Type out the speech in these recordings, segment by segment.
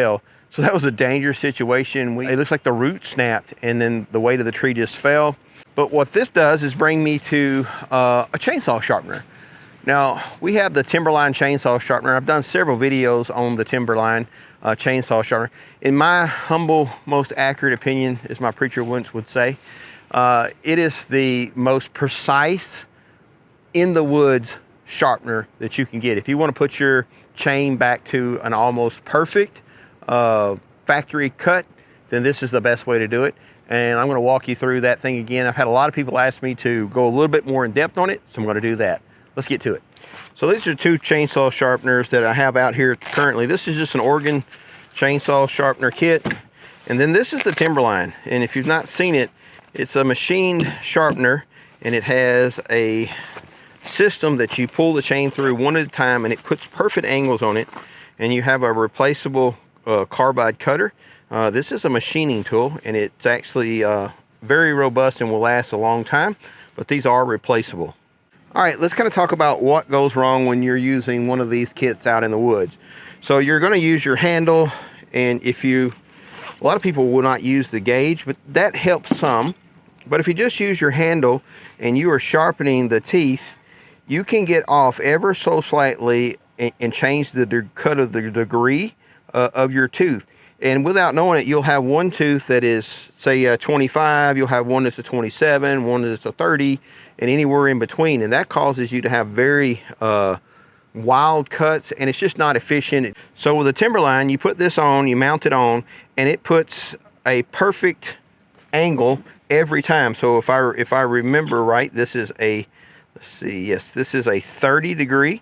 So that was a dangerous situation. It looks like the root snapped and then the weight of the tree just fell. But what this does is bring me to a chainsaw sharpener. Now, we have the Timberline chainsaw sharpener. I've done several videos on the Timberline chainsaw sharpener. In my humble, most accurate opinion, as my preacher once would say, it is the most precise in the woods sharpener that you can get. If you want to put your chain back to an almost perfect factory cut, then this is the best way to do it. And I'm going to walk you through that thing again. I've had a lot of people ask me to go a little bit more in depth on it, so I'm going to do that. Let's get to it. So these are two chainsaw sharpeners that I have out here currently. This is just an Oregon chainsaw sharpener kit. And then this is the Timberline. And if you've not seen it, it's a machined sharpener, and it has a system that you pull the chain through one at a time, and it puts perfect angles on it. And you have a replaceable carbide cutter. This is a machining tool, and it's actually very robust and will last a long time, but these are replaceable. All right, let's kind of talk about what goes wrong when you're using one of these kits out in the woods. So you're going to use your handle, and a lot of people will not use the gauge, but that helps some. But if you just use your handle and you are sharpening the teeth, you can get off ever so slightly and change the cut of the degree of your tooth. And without knowing it, you'll have one tooth that is, say, 25, you'll have one that's a 27, one that's a 30, and anywhere in between. And that causes you to have very wild cuts, and it's just not efficient. So with the Timberline, you put this on, you mount it on, and it puts a perfect angle every time. So if I remember right, this is a, let's see, yes, this is a 30 degree.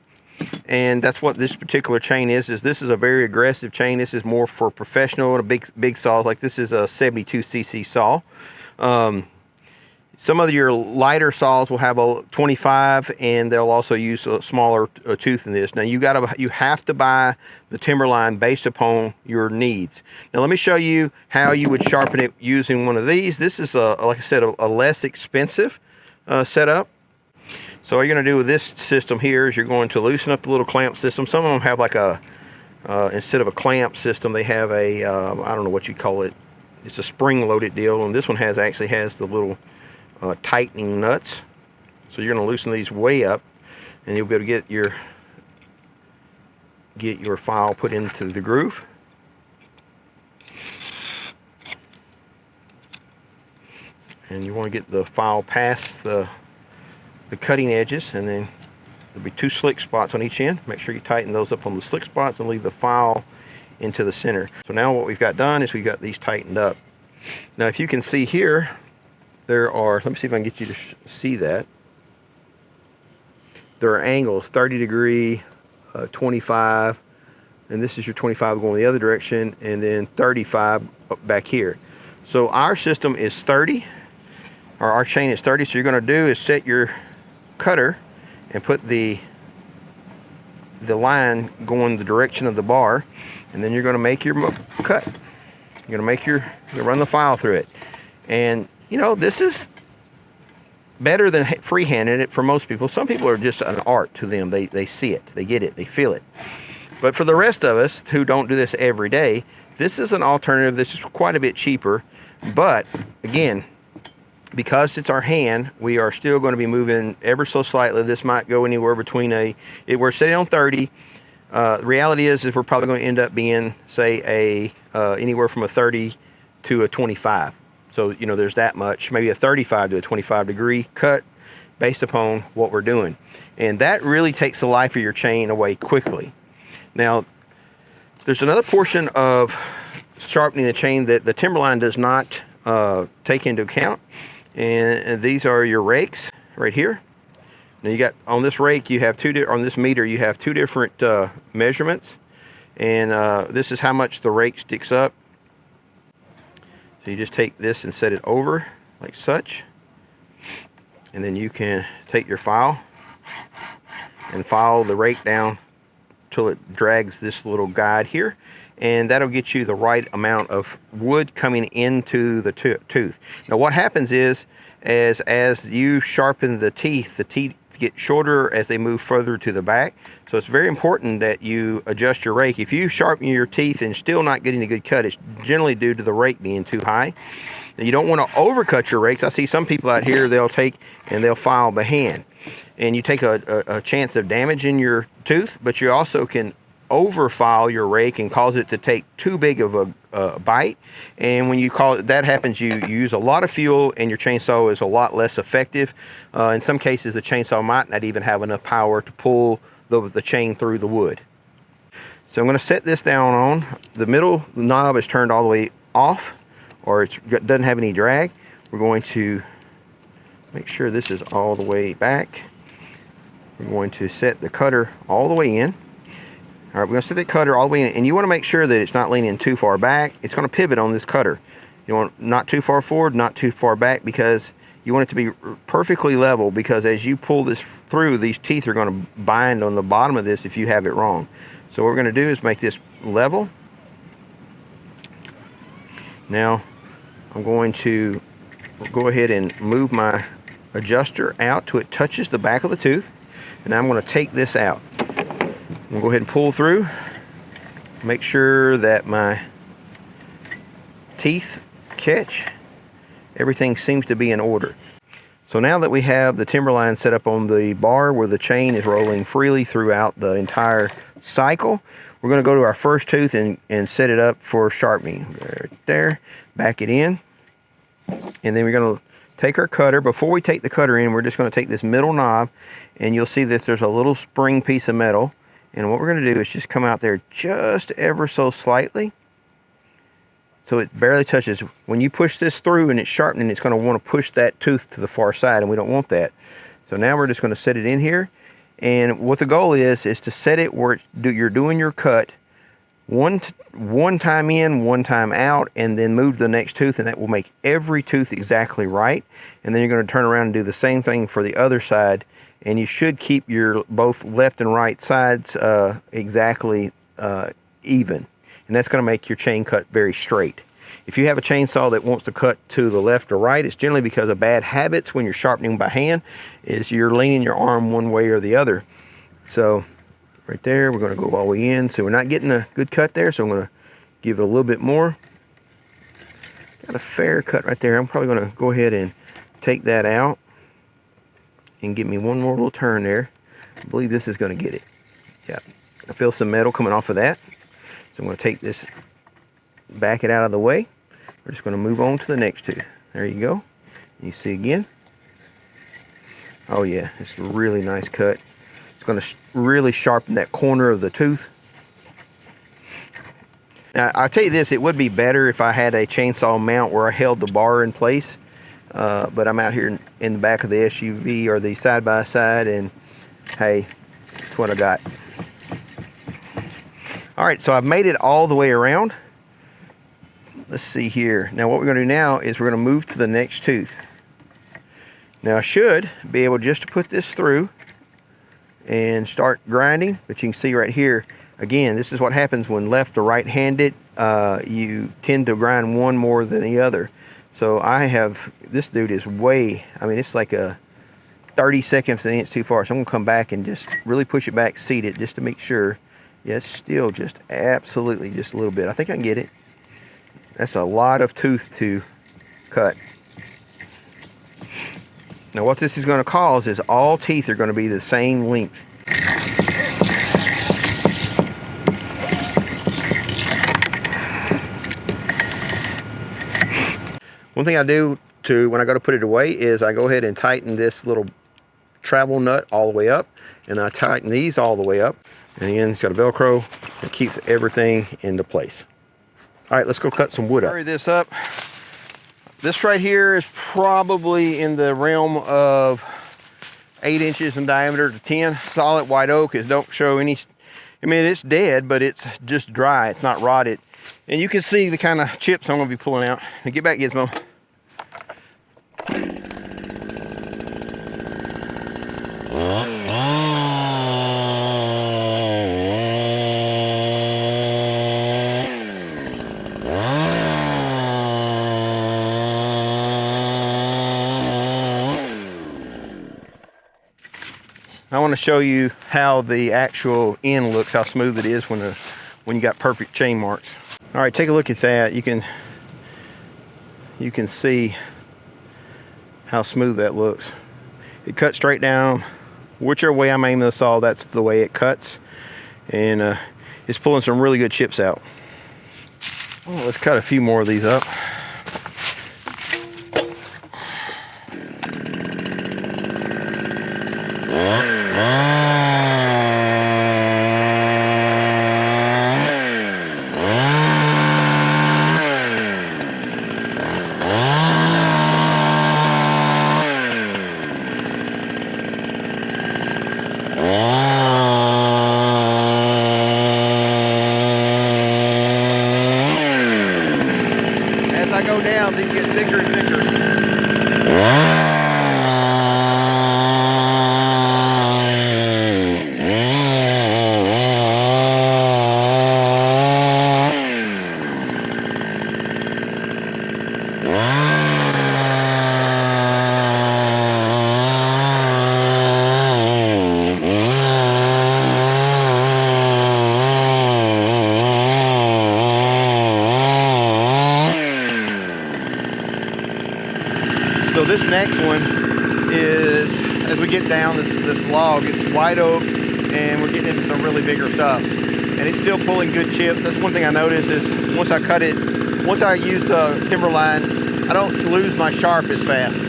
And that's what this particular chain is this is a very aggressive chain. This is more for professional and big saws. Like this is a 72cc saw. Some of your lighter saws will have a 25, and they'll also use a smaller tooth than this. Now you have to buy the Timberline based upon your needs. Now let me show you how you would sharpen it using one of these. This is like I said, a less expensive setup. So what you're going to do with this system here is you're going to loosen up the little clamp system. Some of them have like a, instead of a clamp system, they have a, I don't know what you call it. It's a spring-loaded deal, and this one actually has the little tightening nuts. So you're going to loosen these way up, and you'll be able to get your file put into the groove. And you want to get the file past the cutting edges, and then there'll be two slick spots on each end. Make sure you tighten those up on the slick spots and leave the file into the center. So now what we've got done is we've got these tightened up. Now if you can see here, there are, let me see if I can get you to see that. There are angles, 30 degree, 25, and this is your 25 going the other direction, and then 35 back here. So our system is 30, or our chain is 30, so you're going to do is set your cutter and put the line going the direction of the bar, and then you're going to make your cut. You're going to run the file through it. And you know, this is better than freehanding it for most people. Some people are just an art to them. They see it, they get it, they feel it. But for the rest of us who don't do this every day, this is an alternative. This is quite a bit cheaper, but again, because it's our hand, we are still going to be moving ever so slightly. This might go anywhere between we're sitting on 30. The reality is we're probably going to end up being, say, anywhere from a 30 to a 25. So, you know, there's that much, maybe a 35 to a 25 degree cut based upon what we're doing. And that really takes the life of your chain away quickly. Now, there's another portion of sharpening the chain that the Timberline does not take into account. And these are your rakes right here. Now you got, on this rake, you have on this meter, you have two different measurements. And this is how much the rake sticks up. So you just take this and set it over like such. And then you can take your file and file the rake down till it drags this little guide here. And that'll get you the right amount of wood coming into the tooth. Now what happens is, as you sharpen the teeth get shorter as they move further to the back. So it's very important that you adjust your rake. If you sharpen your teeth and still not getting a good cut, it's generally due to the rake being too high. Now, you don't want to overcut your rakes. I see some people out here, they'll take and they'll file by hand, and you take a chance of damaging your tooth, but you also can overfile your rake and cause it to take too big of a bite. And when that happens, you use a lot of fuel and your chainsaw is a lot less effective. In some cases, the chainsaw might not even have enough power to pull the chain through the wood. So I'm going to set this down on. The middle knob is turned all the way off, or it doesn't have any drag. We're going to make sure this is all the way back. We're going to set the cutter all the way in. All right, we're going to set the cutter all the way in, and you want to make sure that it's not leaning too far back. It's going to pivot on this cutter. You want not too far forward, not too far back, because you want it to be perfectly level, because as you pull this through, these teeth are going to bind on the bottom of this if you have it wrong. So what we're going to do is make this level. Now, I'm going to go ahead and move my adjuster out till it touches the back of the tooth, and I'm going to take this out. I'm going to go ahead and pull through, make sure that my teeth catch. Everything seems to be in order. So now that we have the Timberline set up on the bar where the chain is rolling freely throughout the entire cycle, we're going to go to our first tooth and set it up for sharpening. Right there, back it in, and then we're going to take our cutter. Before we take the cutter in, we're just going to take this middle knob, and you'll see that there's a little spring piece of metal. And what we're going to do is just come out there just ever so slightly, so it barely touches. When you push this through and it's sharpening, it's going to want to push that tooth to the far side, and we don't want that. So now we're just going to set it in here, and what the goal is to set it where you're doing your cut one time in, one time out, and then move to the next tooth, and that will make every tooth exactly right. And then you're going to turn around and do the same thing for the other side, and you should keep your both left and right sides exactly even, and that's going to make your chain cut very straight. If you have a chainsaw that wants to cut to the left or right, it's generally because of bad habits when you're sharpening by hand, is you're leaning your arm one way or the other. So right there, we're going to go all the way in, so we're not getting a good cut there, so I'm going to give it a little bit more. Got a fair cut right there. I'm probably going to go ahead and take that out and give me one more little turn there. I believe this is going to get it. Yeah, I feel some metal coming off of that. So I'm going to take this, back it out of the way. We're just going to move on to the next tooth. There you go. You see again. Oh yeah, it's a really nice cut. It's going to really sharpen that corner of the tooth. Now, I'll tell you this, it would be better if I had a chainsaw mount where I held the bar in place. But I'm out here in the back of the SUV or the side-by-side, and hey, that's what I got. All right, so I've made it all the way around. Let's see here. Now what we're going to do now is we're going to move to the next tooth. Now I should be able just to put this through and start grinding, but you can see right here, again, this is what happens when left or right-handed. You tend to grind one more than the other. So this dude is way, I mean, it's like a 30 of an inch too far. So I'm gonna come back and just really push it back, seat it, just to make sure. Yeah, it's still just absolutely just a little bit. I think I can get it. That's a lot of tooth to cut. Now what this is gonna cause is all teeth are gonna be the same length. One thing I do when I go to put it away is I go ahead and tighten this little travel nut all the way up, and I tighten these all the way up. And again, it's got a Velcro that keeps everything into place. All right, let's go cut some wood up. Hurry this up. This right here is probably in the realm of 8 inches in diameter to 10. Solid white oak. It don't show any, I mean, it's dead, but it's just dry. It's not rotted. And you can see the kind of chips I'm gonna be pulling out. Now get back, Gizmo. want to show you how the actual end looks, how smooth it is when you got perfect chain marks. All right, take a look at that. You can see how smooth that looks. It cuts straight down. Whichever way I'm aiming the saw, that's the way it cuts. And it's pulling some really good chips out. Well, let's cut a few more of these up. As I go down, these get thicker and thicker. So this next one is, as we get down this log, it's white oak, and we're getting into some really bigger stuff. And it's still pulling good chips. That's one thing I noticed is once I cut it, once I use the Timberline, I don't lose my sharp as fast.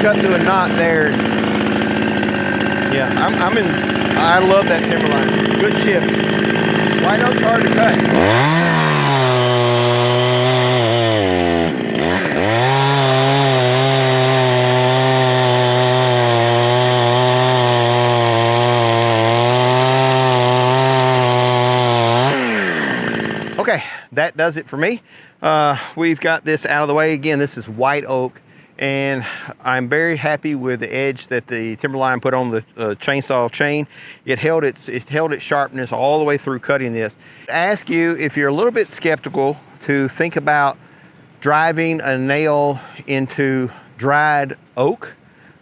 Cut through a knot there. Yeah, I love that Timberline. Good chips. White oak's hard to cut. Okay, that does it for me. We've got this out of the way. Again, this is white oak. And I'm very happy with the edge that the Timberline put on the chainsaw chain. It held its sharpness all the way through cutting this. I ask you, if you're a little bit skeptical, to think about driving a nail into dried oak.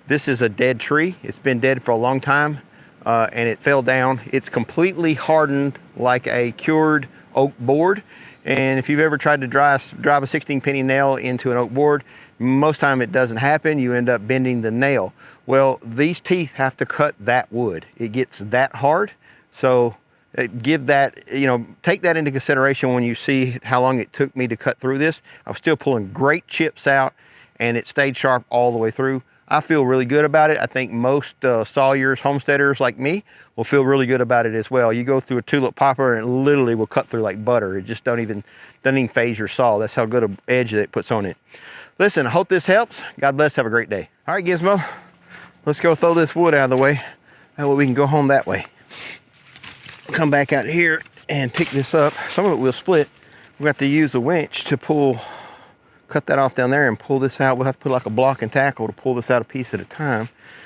This is a dead tree. It's been dead for a long time, and it fell down. It's completely hardened like a cured oak board. And if you've ever tried to drive a 16 penny nail into an oak board, most time it doesn't happen. You end up bending the nail. Well, these teeth have to cut that wood. It gets that hard. So give that, take that into consideration when you see how long it took me to cut through this. I was still pulling great chips out, and it stayed sharp all the way through. I feel really good about it. I think most sawyers, homesteaders like me will feel really good about it as well. You go through a tulip popper and it literally will cut through like butter. It just doesn't even phase your saw. That's how good an edge that it puts on it. Listen, I hope this helps. God bless. Have a great day. All right, Gizmo, let's go throw this wood out of the way. That way we can go home that way. Come back out here and pick this up. Some of it will split. We have to use the winch to cut that off down there and pull this out. We'll have to put like a block and tackle to pull this out a piece at a time.